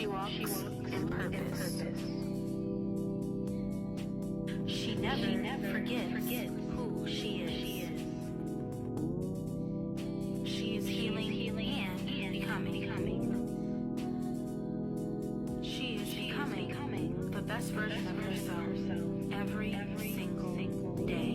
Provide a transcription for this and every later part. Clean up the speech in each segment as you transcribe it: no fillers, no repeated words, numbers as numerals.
walks in purpose. She never forgets who she is. She is healing and becoming. She is becoming the best version of herself every single day.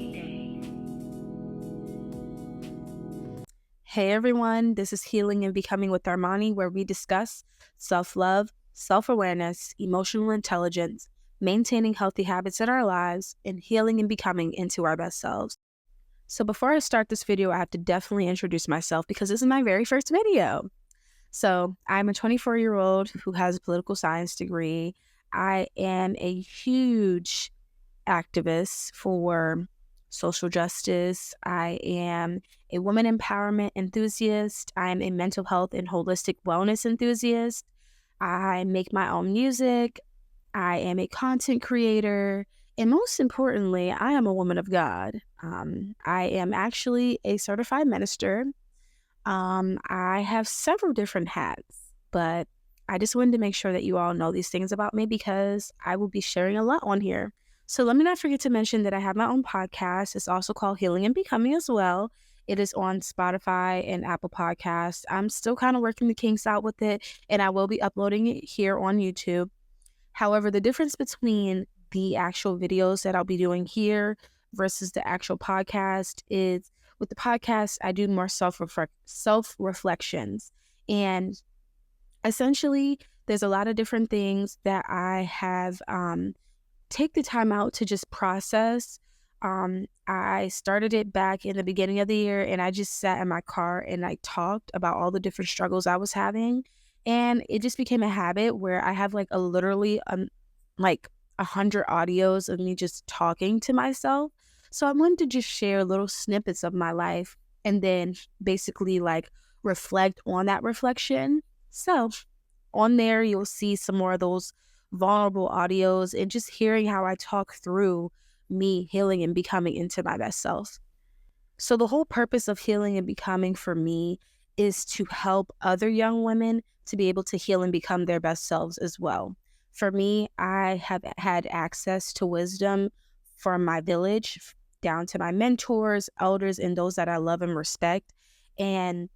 Hey everyone, this is Healing and Becoming with Armani, where we discuss self-love, self-awareness, emotional intelligence, maintaining healthy habits in our lives, and healing and becoming into our best selves. So before I start this video, I have to definitely introduce myself because this is my very first video. So I'm a 24-year-old who has a political science degree. I am a huge activist for social justice. I am a woman empowerment enthusiast. I am a mental health and holistic wellness enthusiast. I make my own music. I am a content creator. And most importantly, I am a woman of God. I am actually a certified minister. I have several different hats, but I just wanted to make sure that you all know these things about me because I will be sharing a lot on here. So let me not forget to mention that I have my own podcast. It's also called Healing and Becoming as well. It is on Spotify and Apple Podcasts. I'm still kind of working the kinks out with it, and I will be uploading it here on YouTube. However, the difference between the actual videos that I'll be doing here versus the actual podcast is with the podcast, I do more self-reflections. And essentially, there's a lot of different things that I have take the time out to just process. I started it back in the beginning of the year, and I just sat in my car and I talked about all the different struggles I was having. And it just became a habit where I have literally 100 audios of me just talking to myself. So I wanted to just share little snippets of my life and then basically reflect on that reflection. So on there, you'll see some more of those vulnerable audios and just hearing how I talk through me healing and becoming into my best self. So the whole purpose of healing and becoming for me is to help other young women to be able to heal and become their best selves as well. For me, I have had access to wisdom from my village down to my mentors, elders, and those that I love and respect. And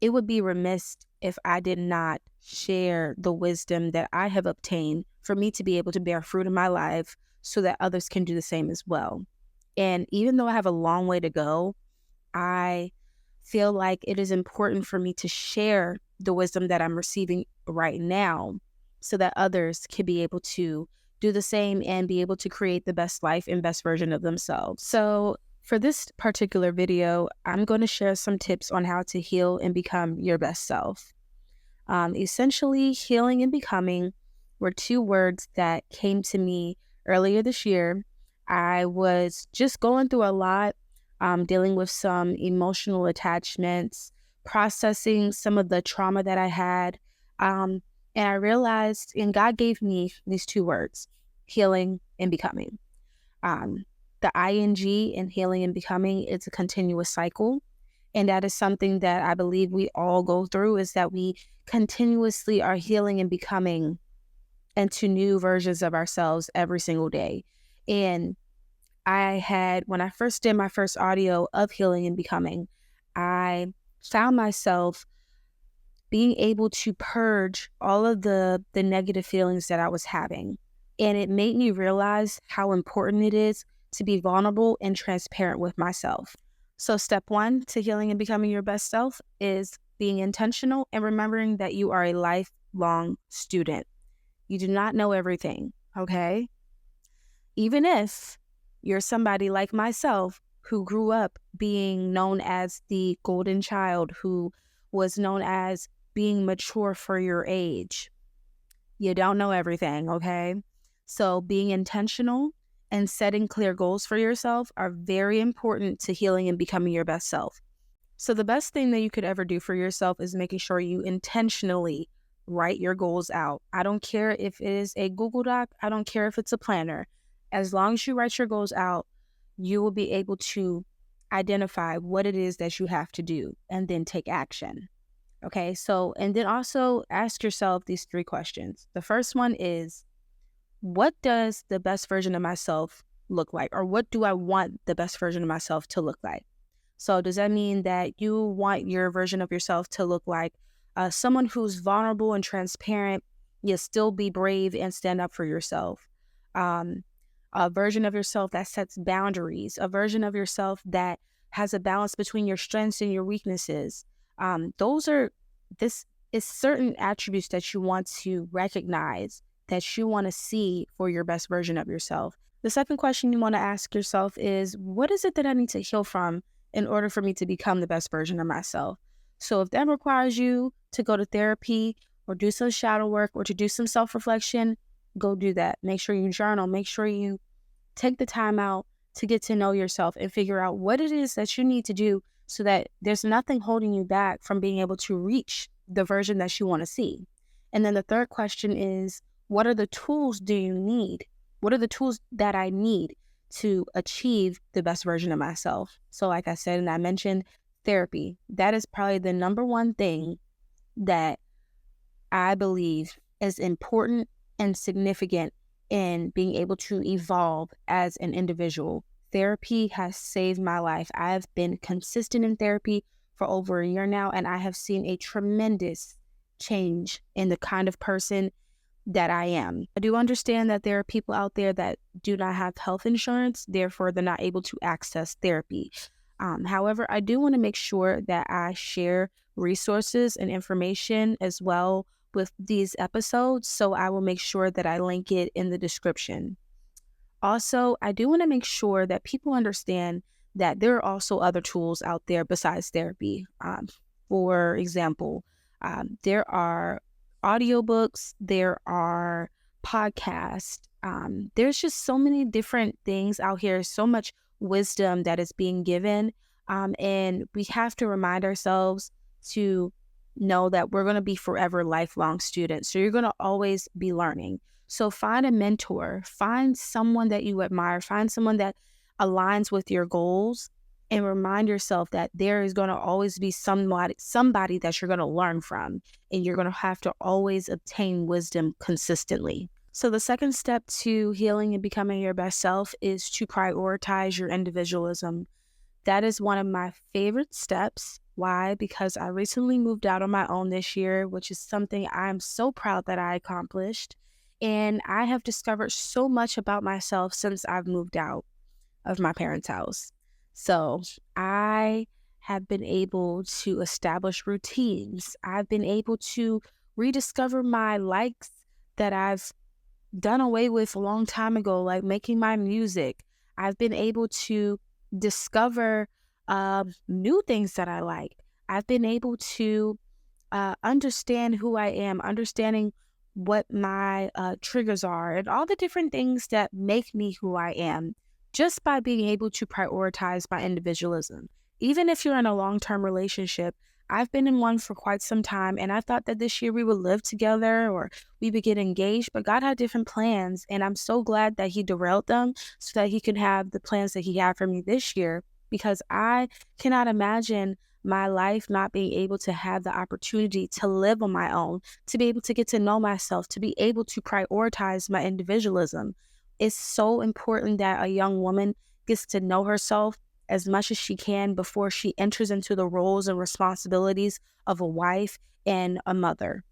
it would be remiss if I did not share the wisdom that I have obtained for me to be able to bear fruit in my life so that others can do the same as well. And even though I have a long way to go, I feel like it is important for me to share the wisdom that I'm receiving right now so that others can be able to do the same and be able to create the best life and best version of themselves. So for this particular video, I'm going to share some tips on how to heal and become your best self. Essentially, healing and becoming were two words that came to me earlier this year. I was just going through a lot, dealing with some emotional attachments, processing some of the trauma that I had. And I realized, and God gave me these two words, healing and becoming. The ing in healing and becoming, it's a continuous cycle. And that is something that I believe we all go through, is that we continuously are healing and becoming into new versions of ourselves every single day. And when I first did my first audio of healing and becoming, I found myself being able to purge all of the negative feelings that I was having. And it made me realize how important it is to be vulnerable and transparent with myself. So step one to healing and becoming your best self is being intentional and remembering that you are a lifelong student. You do not know everything, okay? Even if you're somebody like myself who grew up being known as the golden child, who was known as being mature for your age, you don't know everything, okay? So being intentional and setting clear goals for yourself are very important to healing and becoming your best self. So the best thing that you could ever do for yourself is making sure you intentionally write your goals out. I don't care if it is a Google Doc. I don't care if it's a planner. As long as you write your goals out, you will be able to identify what it is that you have to do and then take action. Okay, so, and then also ask yourself these three questions. The first one is, what does the best version of myself look like? Or what do I want the best version of myself to look like? So, does that mean that you want your version of yourself to look like someone who's vulnerable and transparent, yet still be brave and stand up for yourself? Um, a version of yourself that sets boundaries, a version of yourself that has a balance between your strengths and your weaknesses. Those are, this is certain attributes that you want to recognize, that you want to see for your best version of yourself. The second question you want to ask yourself is, what is it that I need to heal from in order for me to become the best version of myself? So if that requires you to go to therapy or do some shadow work or to do some self-reflection, go do that. Make sure you journal. Make sure you take the time out to get to know yourself and figure out what it is that you need to do so that there's nothing holding you back from being able to reach the version that you want to see. And then the third question is, what are the tools do you need? What are the tools that I need to achieve the best version of myself? So like I said, and I mentioned therapy, that is probably the number one thing that I believe is important and significant in being able to evolve as an individual. Therapy has saved my life. I've been consistent in therapy for over a year now, and I have seen a tremendous change in the kind of person that I am. I do understand that there are people out there that do not have health insurance, therefore they're not able to access therapy. However, I do want to make sure that I share resources and information as well with these episodes, so I will make sure that I link it in the description. Also, I do want to make sure that people understand that there are also other tools out there besides therapy. For example, there are audiobooks, there are podcasts. There's just so many different things out here, so much wisdom that is being given. And we have to remind ourselves to know that we're going to be forever lifelong students. So you're going to always be learning. So find a mentor, find someone that you admire, find someone that aligns with your goals, and remind yourself that there is going to always be somebody that you're going to learn from, and you're going to have to always obtain wisdom consistently. So the second step to healing and becoming your best self is to prioritize your individualism. That is one of my favorite steps. Why? Because I recently moved out on my own this year, which is something I'm so proud that I accomplished. And I have discovered so much about myself since I've moved out of my parents' house. So I have been able to establish routines. I've been able to rediscover my likes that I've done away with a long time ago, like making my music. I've been able to discover new things that I like. I've been able to understand who I am, understanding what my triggers are, and all the different things that make me who I am, just by being able to prioritize my individualism. Even if you're in a long-term relationship, I've been in one for quite some time, and I thought that this year we would live together or we would get engaged, but God had different plans, and I'm so glad that He derailed them so that He could have the plans that He had for me this year, because I cannot imagine my life not being able to have the opportunity to live on my own, to be able to get to know myself, to be able to prioritize my individualism. It's so important that a young woman gets to know herself as much as she can before she enters into the roles and responsibilities of a wife and a mother.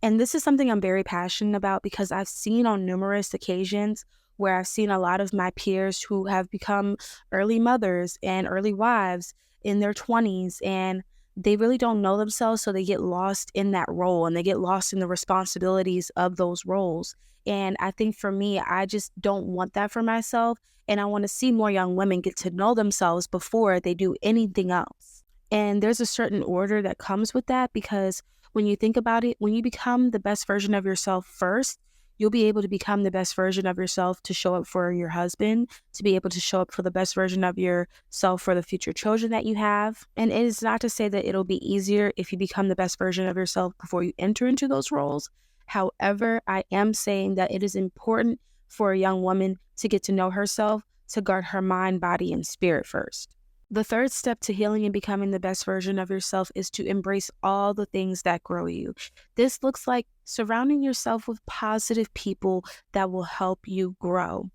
And this is something I'm very passionate about because I've seen on numerous occasions where I've seen a lot of my peers who have become early mothers and early wives in their 20s, and they really don't know themselves, so they get lost in that role and they get lost in the responsibilities of those roles. And I think for me, I just don't want that for myself. And I want to see more young women get to know themselves before they do anything else. And there's a certain order that comes with that, because when you think about it, when you become the best version of yourself first, you'll be able to become the best version of yourself to show up for your husband, to be able to show up for the best version of yourself for the future children that you have. And it is not to say that it'll be easier if you become the best version of yourself before you enter into those roles. However, I am saying that it is important for a young woman to get to know herself, to guard her mind, body, and spirit first. The third step to healing and becoming the best version of yourself is to embrace all the things that grow you. This looks like surrounding yourself with positive people that will help you grow.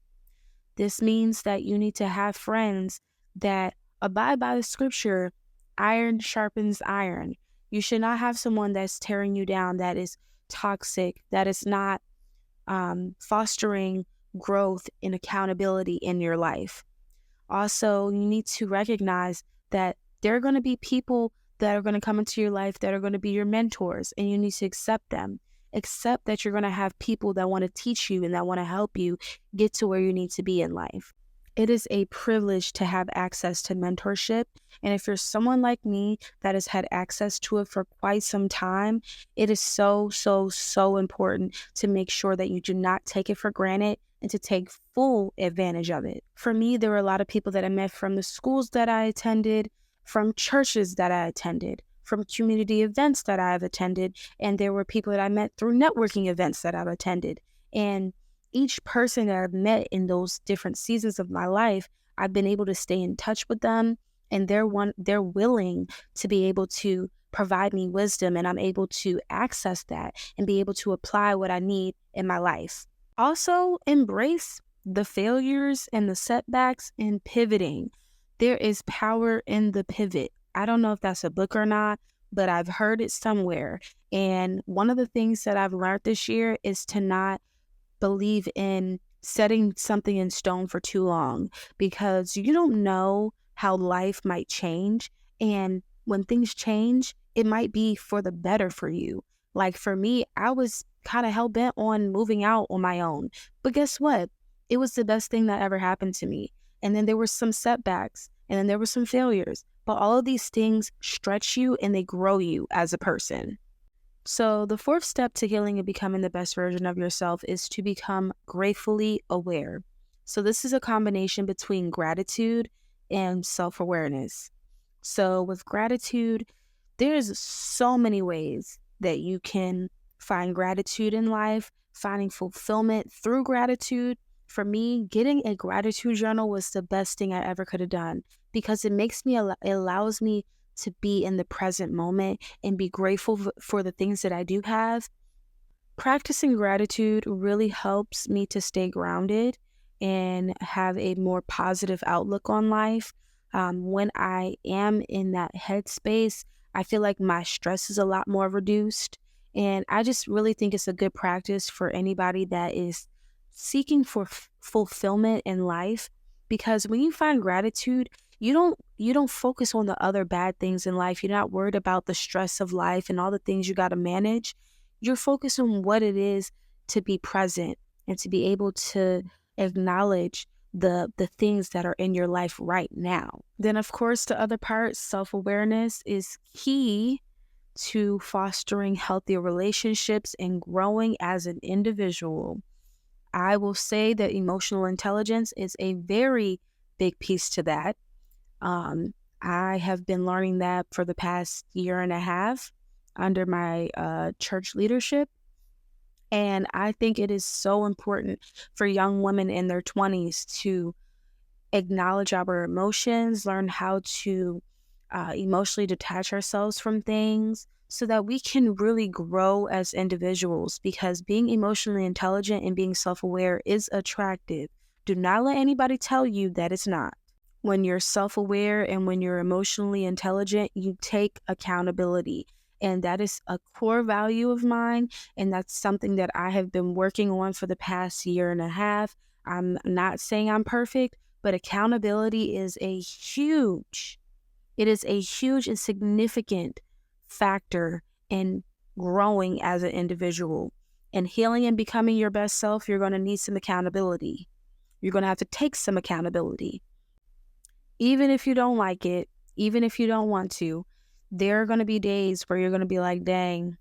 This means that you need to have friends that abide by the scripture, iron sharpens iron. You should not have someone that's tearing you down, that is toxic, that is not fostering growth and accountability in your life. Also, you need to recognize that there are going to be people that are going to come into your life that are going to be your mentors, and you need to accept them. Accept that you're going to have people that want to teach you and that want to help you get to where you need to be in life. It is a privilege to have access to mentorship. And if you're someone like me that has had access to it for quite some time, it is so, so, so important to make sure that you do not take it for granted and to take full advantage of it. For me, there were a lot of people that I met from the schools that I attended, from churches that I attended, from community events that I've attended, and there were people that I met through networking events that I've attended. And each person that I've met in those different seasons of my life, I've been able to stay in touch with them, and they're willing to be able to provide me wisdom, and I'm able to access that and be able to apply what I need in my life. Also, embrace the failures and the setbacks and pivoting. There is power in the pivot. I don't know if that's a book or not, but I've heard it somewhere. And one of the things that I've learned this year is to not believe in setting something in stone for too long, because you don't know how life might change. And when things change, it might be for the better for you. Like for me, I was kind of hell bent on moving out on my own. But guess what? It was the best thing that ever happened to me. And then there were some setbacks, and then there were some failures. But all of these things stretch you and they grow you as a person. So the fourth step to healing and becoming the best version of yourself is to become gratefully aware. So this is a combination between gratitude and self-awareness. So with gratitude, there's so many ways that you can find gratitude in life, finding fulfillment through gratitude. For me, getting a gratitude journal was the best thing I ever could have done, because it allows me to be in the present moment and be grateful for the things that I do have. Practicing gratitude really helps me to stay grounded and have a more positive outlook on life. When I am in that headspace, I feel like my stress is a lot more reduced. And I just really think it's a good practice for anybody that is seeking for fulfillment in life. Because when you find gratitude, you don't focus on the other bad things in life. You're not worried about the stress of life and all the things you got to manage. You're focused on what it is to be present and to be able to acknowledge the things that are in your life right now. Then, of course, the other part, self-awareness, is key to fostering healthier relationships and growing as an individual. I will say that emotional intelligence is a very big piece to that. I have been learning that for the past year and a half under my church leadership. And I think it is so important for young women in their 20s to acknowledge our emotions, learn how to emotionally detach ourselves from things so that we can really grow as individuals, because being emotionally intelligent and being self-aware is attractive. Do not let anybody tell you that it's not. When you're self-aware and when you're emotionally intelligent, you take accountability. And that is a core value of mine. And that's something that I have been working on for the past year and a half. I'm not saying I'm perfect, but accountability is it is a huge and significant factor in growing as an individual. And healing and becoming your best self, you're going to need some accountability. You're going to have to take some accountability. Even if you don't like it, even if you don't want to, there are going to be days where you're going to be like, dang,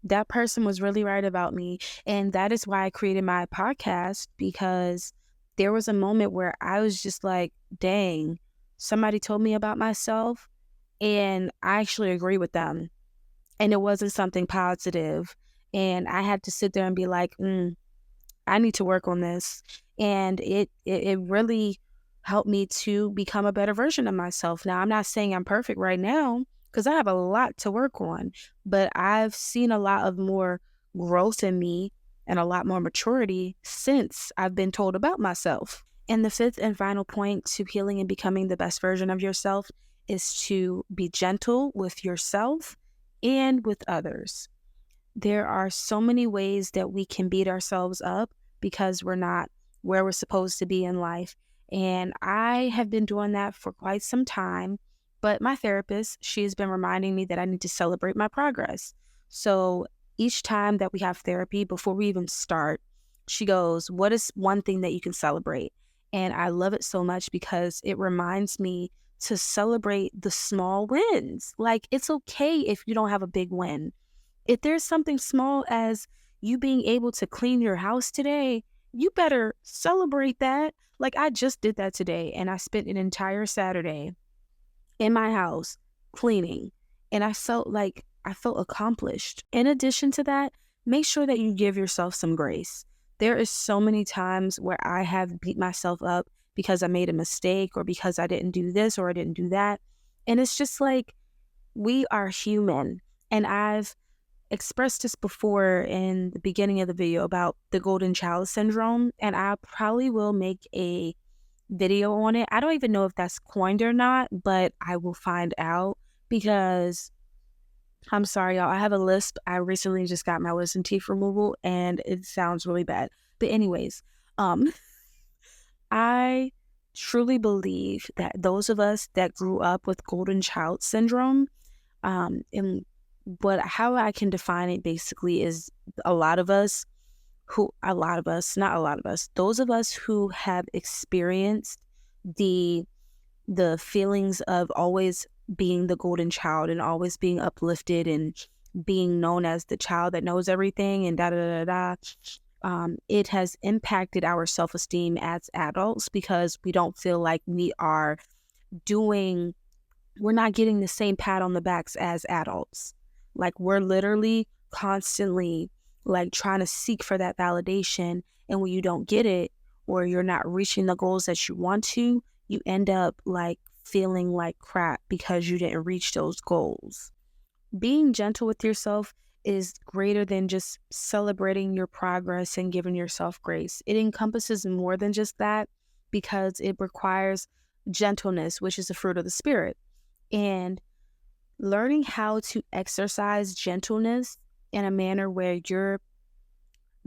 that person was really right about me. And that is why I created my podcast, because there was a moment where I was just like, dang, somebody told me about myself and I actually agree with them. And it wasn't something positive. And I had to sit there and be like, I need to work on this. And it really helped me to become a better version of myself. Now, I'm not saying I'm perfect right now because I have a lot to work on, but I've seen a lot of more growth in me and a lot more maturity since I've been told about myself. And the fifth and final point to healing and becoming the best version of yourself is to be gentle with yourself and with others. There are so many ways that we can beat ourselves up because we're not where we're supposed to be in life. And I have been doing that for quite some time. But my therapist, she's been reminding me that I need to celebrate my progress. So each time that we have therapy, before we even start, she goes, "What is one thing that you can celebrate?" And I love it so much because it reminds me to celebrate the small wins. Like, it's okay if you don't have a big win. If there's something small as you being able to clean your house today, you better celebrate that. Like, I just did that today and I spent an entire Saturday in my house cleaning and I felt accomplished. In addition to that, make sure that you give yourself some grace. There is so many times where I have beat myself up because I made a mistake or because I didn't do this or I didn't do that. And it's just like, we are human. And I've expressed this before in the beginning of the video about the golden child syndrome, and I probably will make a video on it. I don't even know if that's coined or not, but I will find out because I'm sorry, y'all. I have a lisp. I recently just got my wisdom teeth removal and it sounds really bad. But anyways, um, I truly believe that those of us that grew up with golden child syndrome, and but how I can define it basically is not a lot of us, those of us who have experienced the feelings of always being the golden child and always being uplifted and being known as the child that knows everything and da da da da. It has impacted our self esteem as adults because we don't feel like doing we're not getting the same pat on the backs as adults. Like, we're literally constantly like trying to seek for that validation. And when you don't get it or you're not reaching the goals that you want to, you end up like feeling like crap because you didn't reach those goals. Being gentle with yourself is greater than just celebrating your progress and giving yourself grace. It encompasses more than just that because it requires gentleness, which is the fruit of the spirit. And learning how to exercise gentleness in a manner where you're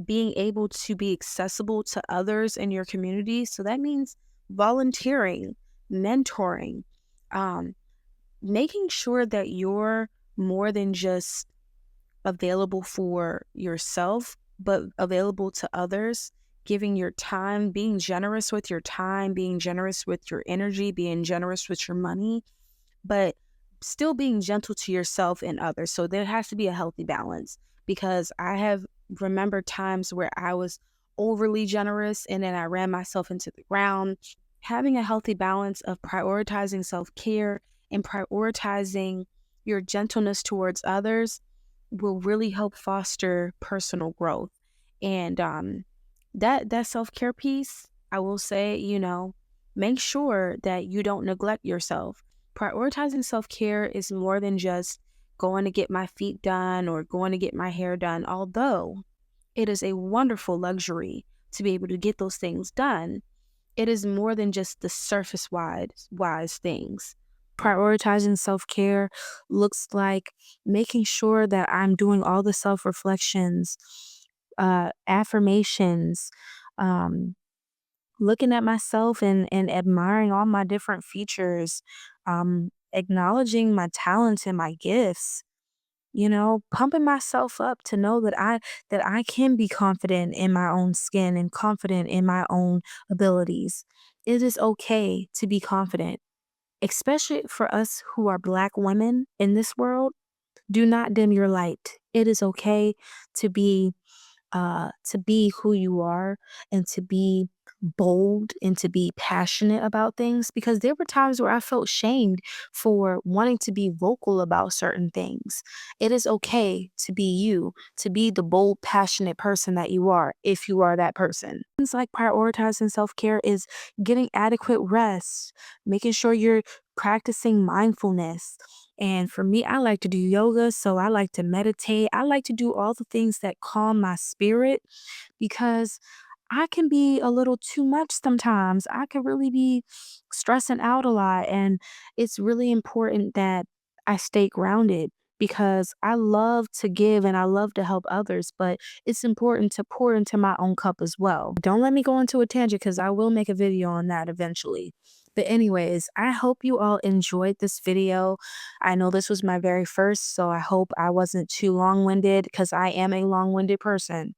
being able to be accessible to others in your community. So that means volunteering, mentoring, um, making sure that you're more than just available for yourself, but available to others, giving your time, being generous with your time, being generous with your energy, being generous with your money, but still being gentle to yourself and others. So there has to be a healthy balance because I have remembered times where I was overly generous and then I ran myself into the ground. Having a healthy balance of prioritizing self-care and prioritizing your gentleness towards others will really help foster personal growth. And that self-care piece, I will say, make sure that you don't neglect yourself. Prioritizing self-care is more than just going to get my feet done or going to get my hair done, although it is a wonderful luxury to be able to get those things done. It is more than just the surface wise things. Prioritizing self-care looks like making sure that I'm doing all the self-reflections, affirmations, um, looking at myself and admiring all my different features, acknowledging my talents and my gifts, pumping myself up to know that I can be confident in my own skin and confident in my own abilities. It is okay to be confident, especially for us who are Black women in this world. Do not dim your light. It is okay to be who you are and to be bold and to be passionate about things, because there were times where I felt shamed for wanting to be vocal about certain things. It is okay to be you, to be the bold, passionate person that you are, if you are that person. Things like prioritizing self care is getting adequate rest, making sure you're practicing mindfulness. And for me, I like to do yoga, so I like to meditate. I like to do all the things that calm my spirit because I can be a little too much sometimes. I can really be stressing out a lot. And it's really important that I stay grounded because I love to give and I love to help others, but it's important to pour into my own cup as well. Don't let me go into a tangent because I will make a video on that eventually. But, anyways, I hope you all enjoyed this video. I know this was my very first, so I hope I wasn't too long winded because I am a long winded person.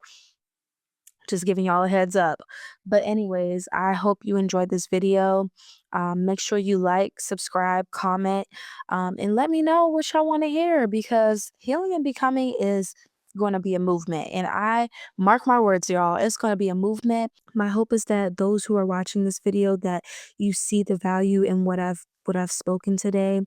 Just giving y'all a heads up. But anyways, I hope you enjoyed this video. Make sure you like, subscribe, comment, and let me know what y'all want to hear because healing and becoming is going to be a movement. And I mark my words, y'all, it's going to be a movement. My hope is that those who are watching this video, that you see the value in what I've spoken today.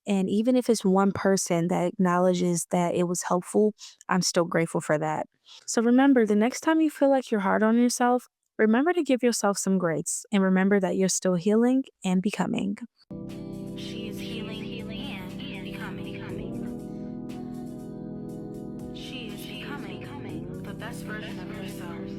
And even if it's one person that acknowledges that it was helpful, I'm still grateful for that. So remember, the next time you feel like you're hard on yourself, remember to give yourself some grace and remember that you're still healing and becoming. She is healing and becoming. She is becoming the best version of herself.